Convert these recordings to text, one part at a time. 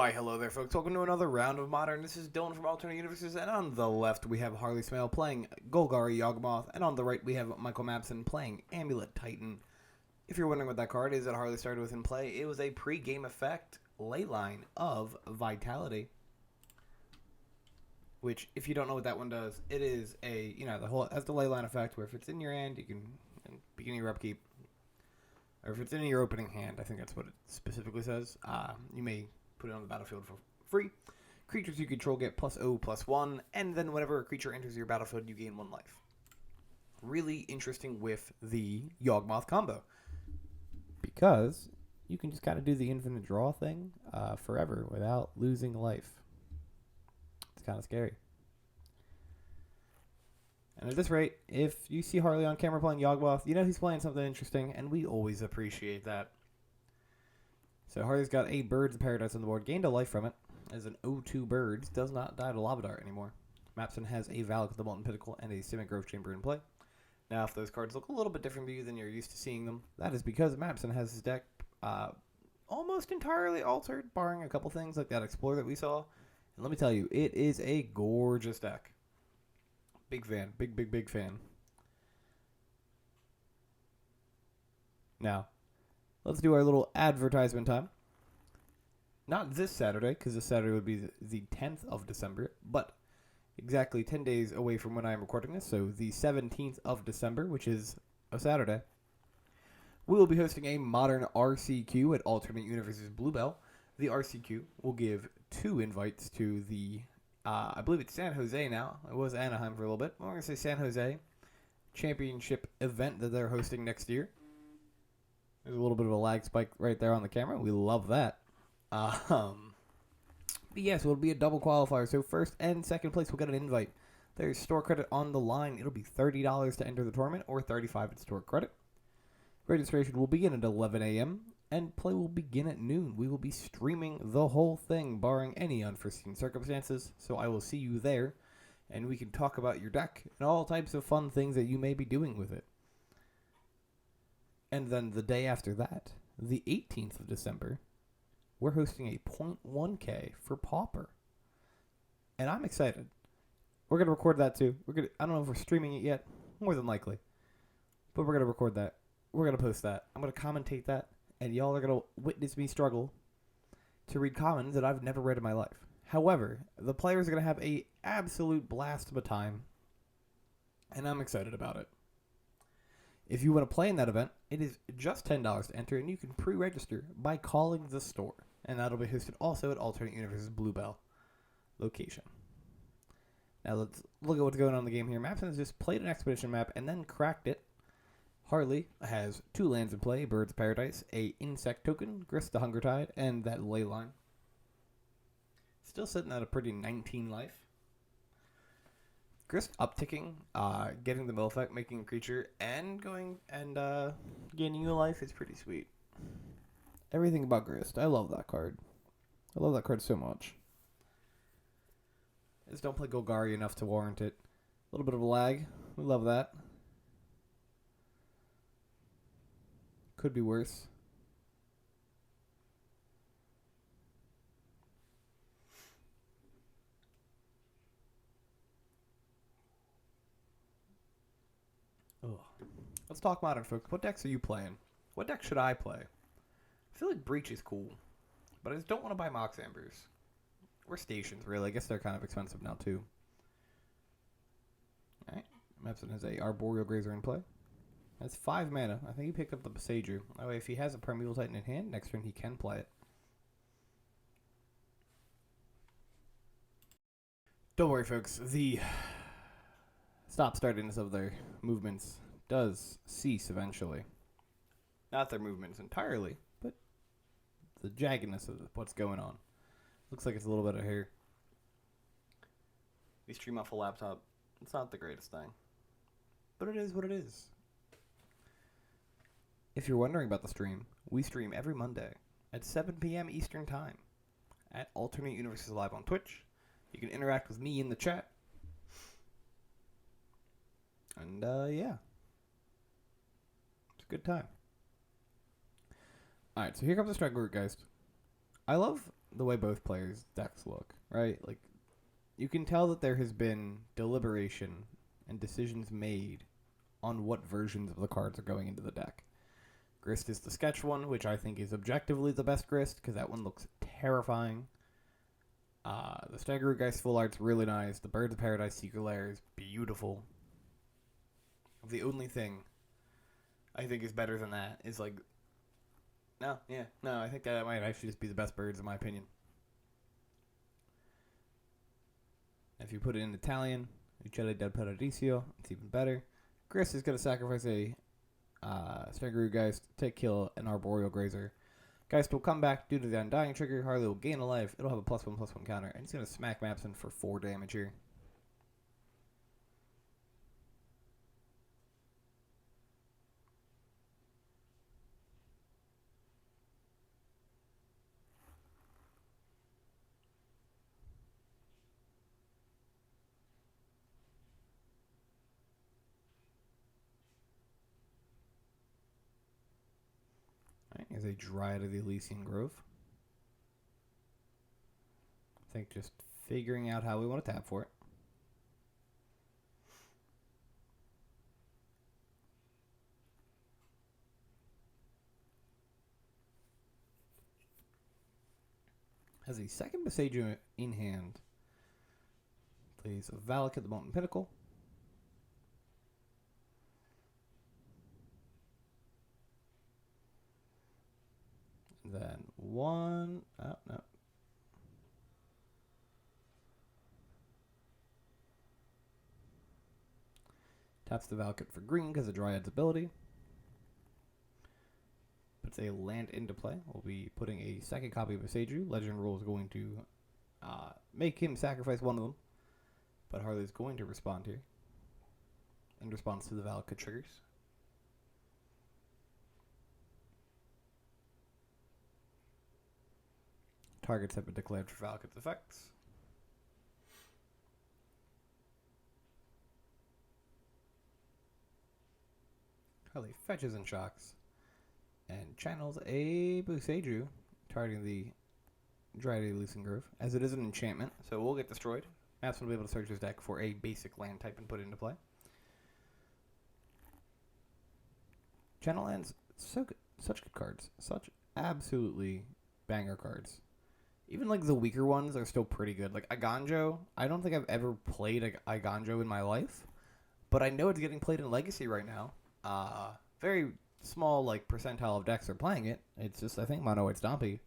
Why, hello there, folks. Welcome to another round of Modern. This is Dylan from Alternate Universes, and on the left we have Harlie Smale playing Golgari Yawgmoth, and on the right we have Michael Mapson playing Amulet Titan. If you're wondering what that card is that Harlie started with in play, it was a pre-game effect leyline of Vitality. Which, if you don't know what that one does, it is a, the whole, has the leyline effect where if it's in your hand, you can, begin your upkeep, or if it's in your opening hand, I think that's what it specifically says, you may put it on the battlefield for free. Creatures you control get +0/+1, and then whenever a creature enters your battlefield, you gain 1 life. Really interesting with the Yawgmoth combo, because you can just kind of do the infinite draw thing forever without losing life. It's kind of scary. And at this rate, if you see Harlie on camera playing Yawgmoth, you know he's playing something interesting, and we always appreciate that. So Harlie's got a Bird's Paradise on the board, gained a life from it, as an 0/2 Birds does not die to Lava Dart anymore. Mapson has a Valak of the Molten Pinnacle and a Simic Growth Chamber in play. Now, if those cards look a little bit different to you than you're used to seeing them, that is because Mapson has his deck almost entirely altered, barring a couple things like that Explorer that we saw. And let me tell you, it is a gorgeous deck. Big fan. Big fan. Now, let's do our little advertisement time. Not this Saturday, because this Saturday would be the 10th of December, but exactly 10 days away from when I am recording this, so the 17th of December, which is a Saturday, we will be hosting a Modern RCQ at Alternate Universes Bluebell. The RCQ will give 2 invites to the, I believe it's San Jose now. It was Anaheim for a little bit. We're going to say San Jose championship event that they're hosting next year. There's a little bit of a lag spike right there on the camera. We love that. But yes, it'll be a double qualifier. So first and second place will get an invite. There's store credit on the line. It'll be $30 to enter the tournament or $35 in store credit. Registration will begin at 11 a.m. and play will begin at noon. We will be streaming the whole thing, barring any unforeseen circumstances. So I will see you there, and we can talk about your deck and all types of fun things that you may be doing with it. And then the day after that, the 18th of December, we're hosting a 0.1K for Pauper. And I'm excited. We're going to record that too. I don't know if we're streaming it yet. More than likely. But we're going to record that. We're going to post that. I'm going to commentate that. And y'all are going to witness me struggle to read comments that I've never read in my life. However, the players are going to have a absolute blast of a time. And I'm excited about it. If you want to play in that event, it is just $10 to enter, and you can pre-register by calling the store. And that'll be hosted also at Alternate Universes Bluebell location. Now let's look at what's going on in the game here. Mapson has just played an Expedition map and then cracked it. Harlie has 2 lands in play, Bird's Paradise, a Insect token, Grist the Hunger Tide, and that Leyline. Still sitting at a pretty 19 life. Grist upticking, getting the mill effect, making a creature, and going and gaining a life is pretty sweet. Everything about Grist. I love that card. I love that card so much. Just don't play Golgari enough to warrant it. A little bit of a lag. We love that. Could be worse. Ugh. Let's talk Modern, folks. What decks are you playing? What deck should I play? I feel like Breach is cool, but I just don't want to buy Mox Ambers. Or Stations, really. I guess they're kind of expensive now, too. Alright. Mapson has a Arboreal Grazer in play. Has 5 mana. I think he picked up the Besaiger. That way, if he has a Primeval Titan in hand, next turn he can play it. Don't worry, folks. The stop-startiness of their movements does cease eventually. Not their movements entirely, but the jaggedness of what's going on. Looks like it's a little bit of hair. We stream off a laptop. It's not the greatest thing. But it is what it is. If you're wondering about the stream, we stream every Monday at 7 p.m. Eastern Time at Alternate Universes Live on Twitch. You can interact with me in the chat. And, yeah. Good time. Alright, so here comes the Strike Group, guys. I love the way both players' decks look, right? Like, you can tell that there has been deliberation and decisions made on what versions of the cards are going into the deck. Grist is the sketch one, which I think is objectively the best Grist, because that one looks terrifying. The Stagger Geist full art's really nice. The Birds of Paradise Secret Lair is beautiful. The only thing I think is better than that is like... No, I think that might actually just be the best birds in my opinion. If you put it in Italian, Uccelli del Paradiso, it's even better. Grist is going to sacrifice a Stagger Geist, take kill, an Arboreal Grazer. Geist will come back due to the Undying trigger. Harlie will gain a life. It'll have a +1/+1 counter, and it's going to smack Mapson for 4 damage here. Alright, here's a Dryad of the Elysian Grove. I think just figuring out how we want to tap for it. Has a second Boseiju in hand. Plays a Valak at the Molten Pinnacle. Then one... Oh, no. Taps the Valakut for green because of Dryad's ability. Puts a land into play. We'll be putting a second copy of Boseiju. Legend Rule is going to make him sacrifice one of them. But Harley's going to respond here. In response to the Valakut triggers. Targets have been declared for Valakut's effects. Harley fetches and shocks. And channels a Boseiju, targeting the Dryad of the Elysian Grove, as it is an enchantment, so it will get destroyed. Maps will be able to search his deck for a basic land type and put it into play. Channel lands, so good. Such good cards. Such absolutely banger cards. Even like the weaker ones are still pretty good. Like Iganjo, I don't think I've ever played Iganjo in my life, but I know it's getting played in Legacy right now. Very small like percentile of decks are playing it. It's just, I think, Mono White Stompy.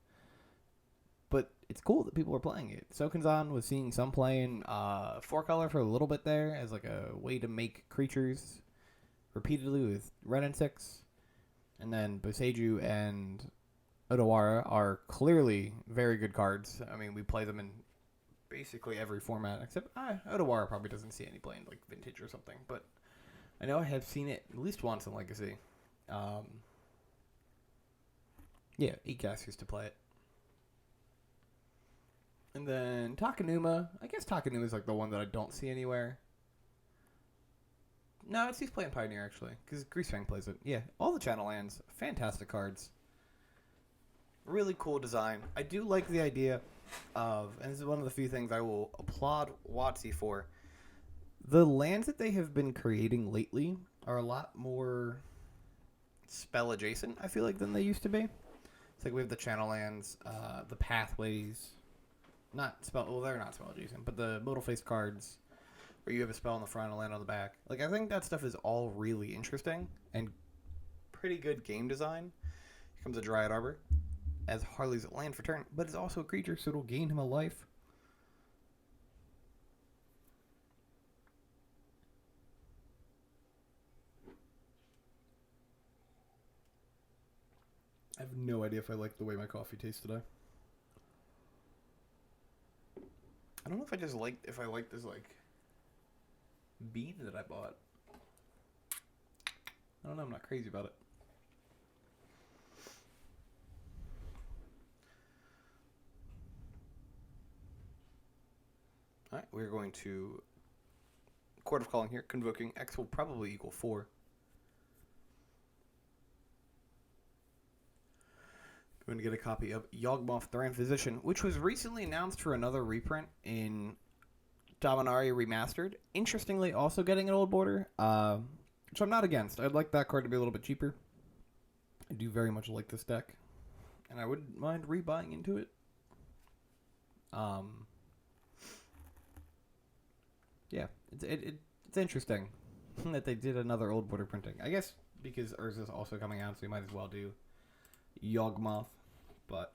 But it's cool that people are playing it. Sokanzan was seeing some playing 4-color for a little bit there as like a way to make creatures repeatedly with red and 6. And then Boseiju and Odawara are clearly very good cards. I mean, we play them in basically every format, except Odawara probably doesn't see any play in like Vintage or something. But I know I have seen it at least once in Legacy. Yeah, Ecast used to play it. And then Takenuma. I guess Takenuma is like the one that I don't see anywhere. No, he's playing Pioneer, actually, because Greasefang plays it. Yeah, all the channel lands. Fantastic cards. Really cool design. I do like the idea of, and this is one of the few things I will applaud WotC for, the lands that they have been creating lately are a lot more spell adjacent, I feel like, than they used to be. It's like we have the channel lands, the pathways, not spell, well, they're not spell adjacent, but the modal face cards where you have a spell on the front and a land on the back. Like, I think that stuff is all really interesting and pretty good game design. Here comes a Dryad Arbor as Harley's land for turn, but it's also a creature, so it'll gain him a life. I have no idea if I like the way my coffee tastes today. I don't know if I just like this like bean that I bought. I don't know, I'm not crazy about it. Alright, we're going to Court of Calling here, convoking. X will probably equal 4. Going to get a copy of Yawgmoth, the Grand Physician, which was recently announced for another reprint in Dominaria Remastered. Interestingly, also getting an old border, which I'm not against. I'd like that card to be a little bit cheaper. I do very much like this deck, and I wouldn't mind rebuying into it. Yeah, it's interesting that they did another old border printing. I guess because Urza's also coming out, so you might as well do Yawgmoth. But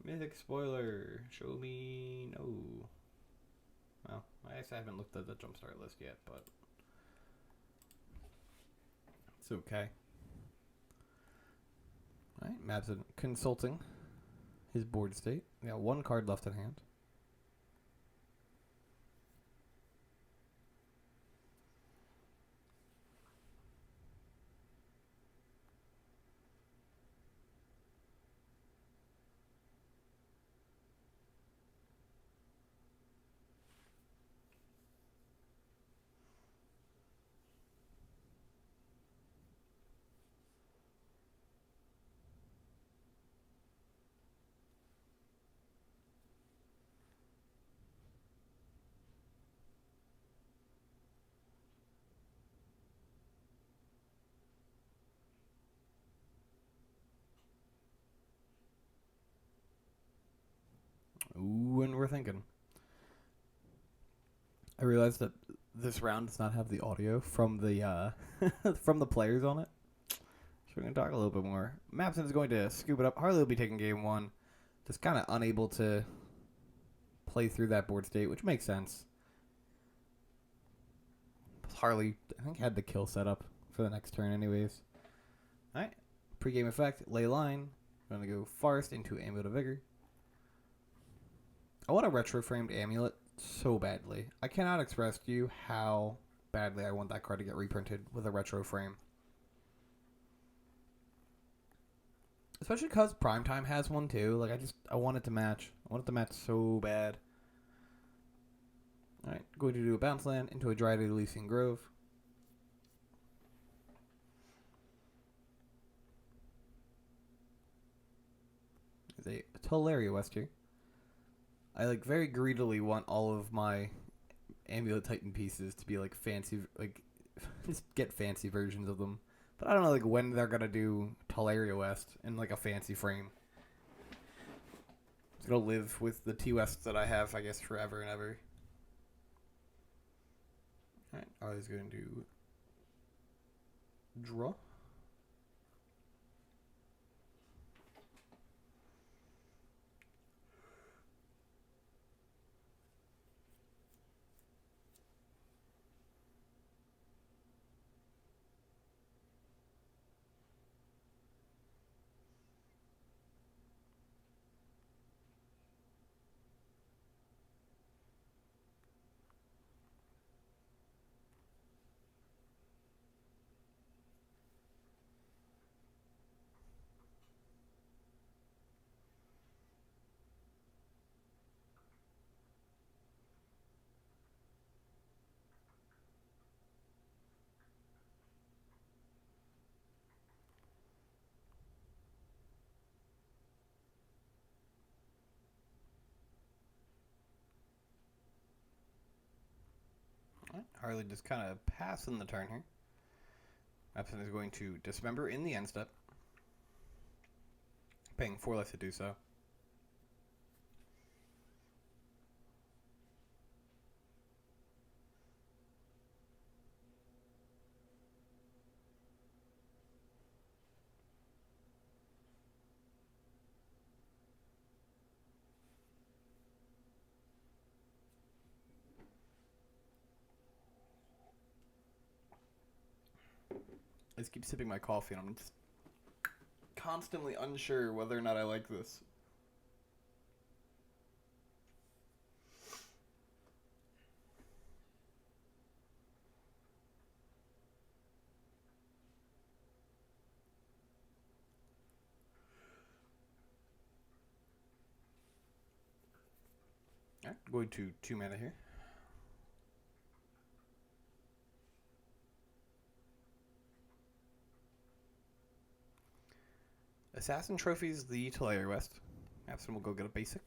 Mythic spoiler, show me no. Well, I guess I haven't looked at the Jumpstart list yet, but it's okay. All right, Mabson consulting his board state. We got one card left in hand. Ooh, and we're thinking. I realized that this round does not have the audio from the from the players on it. So we're going to talk a little bit more. Mabson is going to scoop it up. Harlie will be taking game one. Just kind of unable to play through that board state, which makes sense. Harlie, I think, had the kill set up for the next turn anyways. Alright. Pre-game effect, leyline. I'm going to go Forest into Amulet of Vigor. I want a retro-framed Amulet so badly. I cannot express to you how badly I want that card to get reprinted with a retro frame. Especially because Primetime has one too. Like, I want it to match. I want it to match so bad. Alright, going to do a bounce land into a Dryad Elysian Grove. There's a Teleria West here. I like very greedily want all of my Amulet Titan pieces to be like fancy, like just get fancy versions of them. But I don't know like when they're gonna do Teleria West in like a fancy frame. It's gonna live with the T-Wests that I have, I guess, forever and ever. Alright, I was going to draw. Harlie just kind of passing the turn here. Epson is going to dismember in the end step, paying 4 life to do so. I just keep sipping my coffee, and I'm just constantly unsure whether or not I like this. Alright, going to 2 mana here. Assassin trophies the Teleria West. Absent will go get a basic.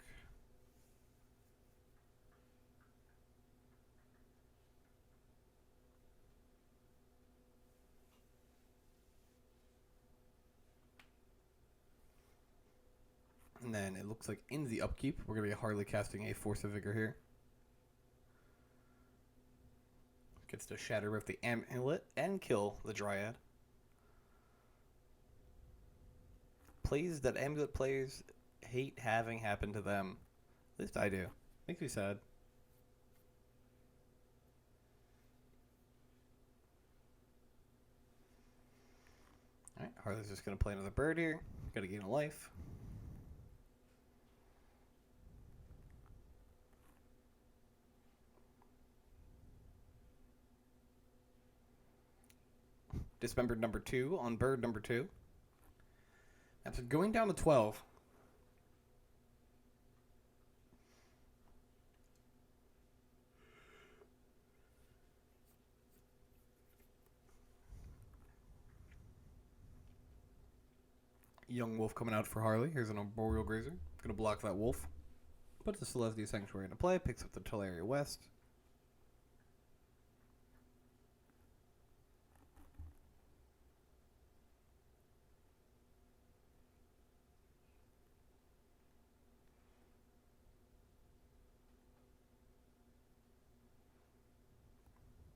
And then it looks like in the upkeep, we're going to be Harlie casting a Force of Vigor here. Gets to shatter with the Amulet and kill the Dryad. Plays that Amulet players hate having happen to them. At least I do. Makes me sad. Alright, Harley's just going to play another bird here. Got to gain a life. Dismembered number 2 on bird number 2. That's going down to 12. Young wolf coming out for Harlie. Here's an arboreal grazer. Gonna block that wolf. Puts the Celestia Sanctuary into play. Picks up the Teleria West.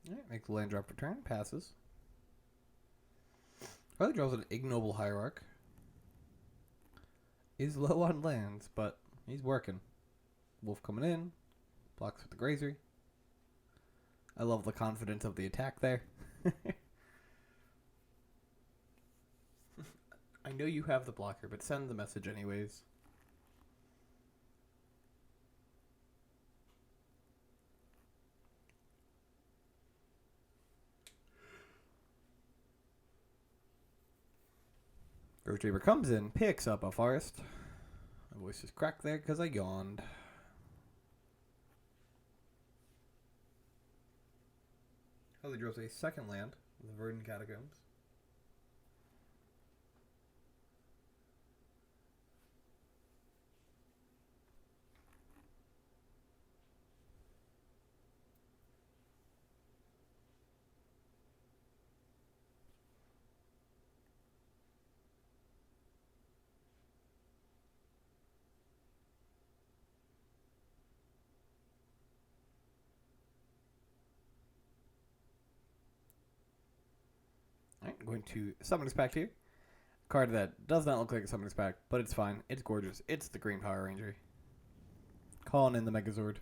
Alright, makes the land drop return. Passes. Harlie draws an ignoble hierarch. Is low on lands, but he's working. Wolf coming in. Blocks with the grazer. I love the confidence of the attack there. I know you have the blocker, but send the message anyways. Ghost Reaper comes in, picks up a forest. My voice is cracked there because I yawned. Harlie draws a second land, the Verdant Catacombs. Alright, going to Summoner's Pact here. Card that does not look like a Summoner's Pact, but it's fine. It's gorgeous. It's the Green Power Ranger. Calling in the Megazord.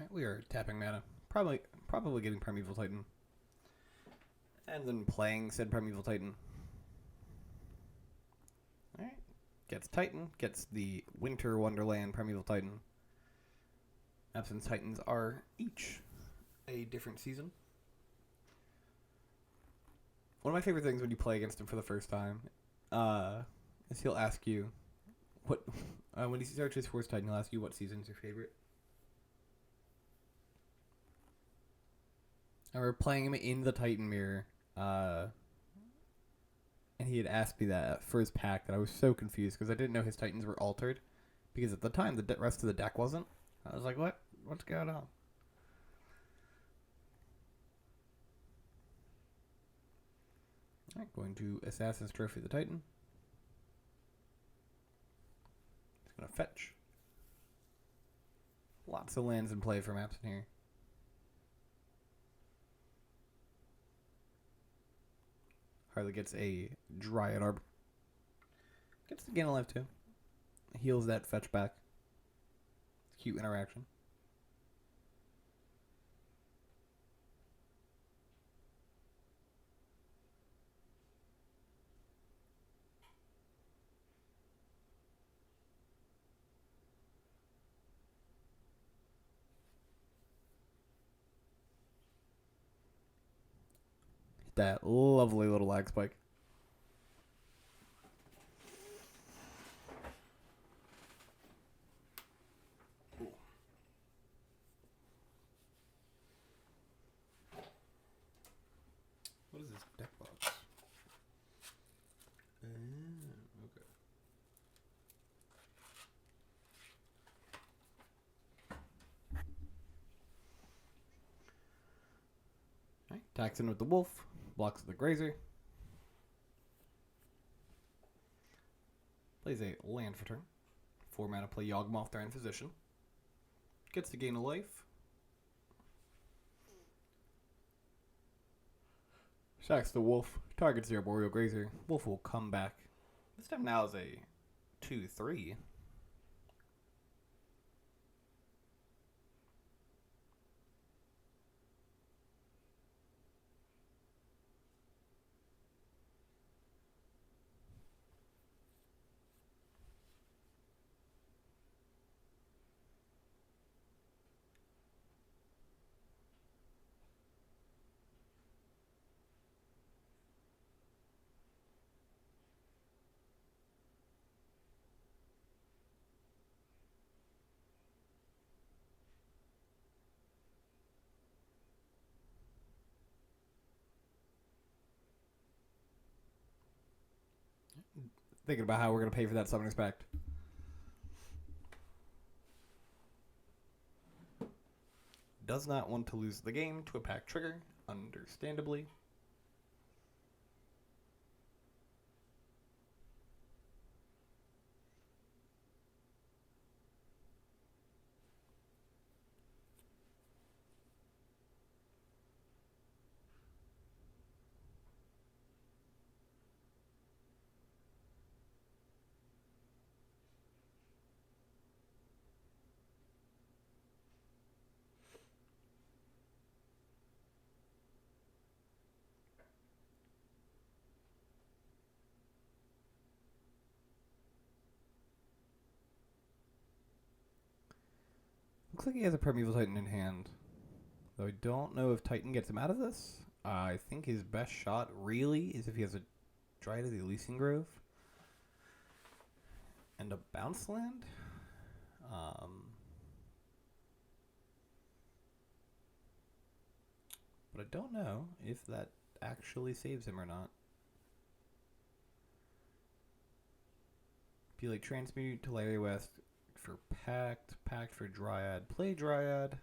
Alright, we are tapping mana. Probably getting Primeval Titan. And then playing said Primeval Titan. Alright. Gets Titan. Gets the Winter Wonderland Primeval Titan. Absence Titans are each a different season. One of my favorite things when you play against him for the first time is he'll ask you what when he searches for his Titan, he'll ask you what season's your favorite. I remember playing him in the Titan Mirror, and he had asked me that for his pack, and I was so confused because I didn't know his Titans were altered, because at the time the rest of the deck wasn't. I was like, what? What's going on? Alright, going to Assassin's Trophy the Titan. It's going to fetch. Lots of lands in play from Absent here. Harlie gets a Dryad Arbor. Gets to gain a life too. Heals that fetch back. It's a cute interaction. that lovely little lag spike. What is this deck box? Okay. Alright, attacks in with the wolf, blocks the grazer. Plays a land for turn. 4 mana, play Yawgmoth there in position. Gets to gain a life. Sacks the wolf, targets the arboreal grazer. Wolf will come back. This time now is a 2/3. Thinking about how we're going to pay for that Summoner's Pact. Does not want to lose the game to a pack trigger, understandably. Looks like he has a Primeval Titan in hand. Though I don't know if Titan gets him out of this. I think his best shot really is if he has a Dryad of the Elysian Grove. And a bounce land. But I don't know if that actually saves him or not. Be like Transmute to Larry West for Pact for Dryad, play Dryad.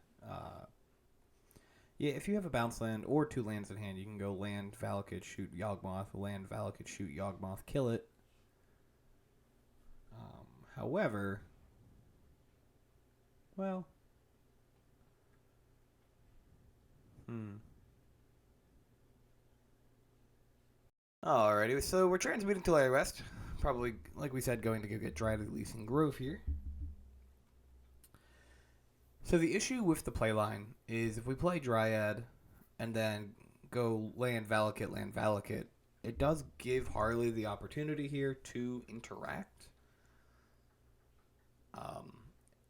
Yeah, if you have a bounce land or 2 lands in hand, you can go land Valakut, shoot Yawgmoth, land Valakut, shoot Yawgmoth, kill it. However, well, Alrighty, so we're transmuting to Larry West. Probably, like we said, going to go get Dryad of the Elysian Grove here. So the issue with the playline is if we play Dryad and then go land Valakut, it does give Harlie the opportunity here to interact.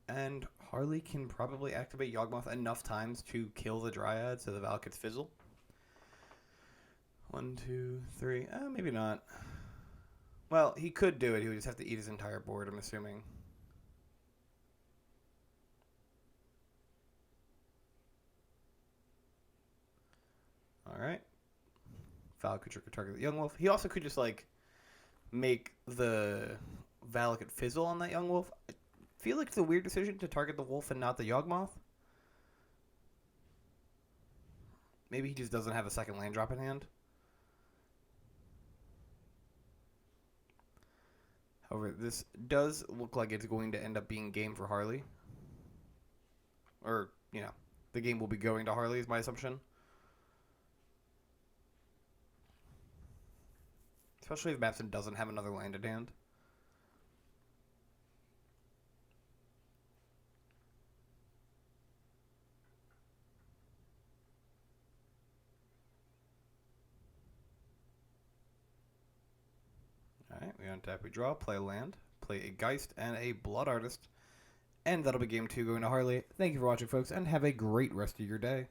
And Harlie can probably activate Yawgmoth enough times to kill the Dryad so the Valakuts fizzle. 1, 2, 3. Maybe not. Well, he could do it. He would just have to eat his entire board, I'm assuming. Alright. Valakut could target the Young Wolf. He also could just, like, make the Valakut fizzle on that Young Wolf. I feel like it's a weird decision to target the Wolf and not the Yawgmoth. Maybe he just doesn't have a second land drop in hand. However, this does look like it's going to end up being game for Harlie. Or, you know, the game will be going to Harlie is my assumption. Especially if Babson doesn't have another land in hand. Alright, we untap, we draw, play a land, play a Geist and a Blood Artist. And that'll be game 2 going to Harlie. Thank you for watching, folks, and have a great rest of your day.